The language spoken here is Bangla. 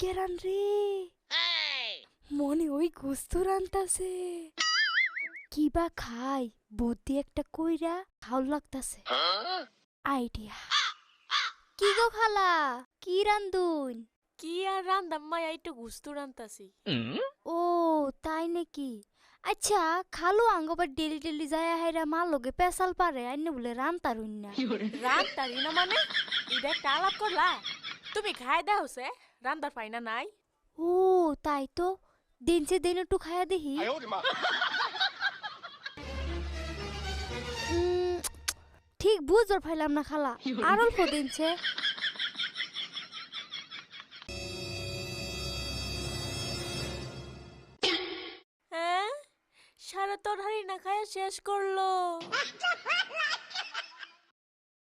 গেরান রে, মনে ওই গোস্ত রান্তাছে। কিবা খাই বুদ্ধি একটা কইরা খাও লাগতাছে। আইডিয়া। কি গো খালা, কি রান্ধুন? কি আর রান্দাম মায়া, একটু গুস্তু রান্তাছি। ও তাই নাকি? আচ্ছা খালু আঙ্গবার ডেলি ডেলি যায় হাইরা মা লগে পেশাল পারে আইনে বলে রান্তারুন না। রান্তারি না মানে এটা একটা আলাপ করলা? তুমি খাই দাও সে রান্দার পাইনা নাই। ও তাই তো, দিনছে দিন একটু খায়া দেখি। উম, ঠিক বুঝবার পাইলাম না খালা, আর অল্প দিনছে। হ্যাঁ, সারা তরহারি না খায়া শেষ করলো।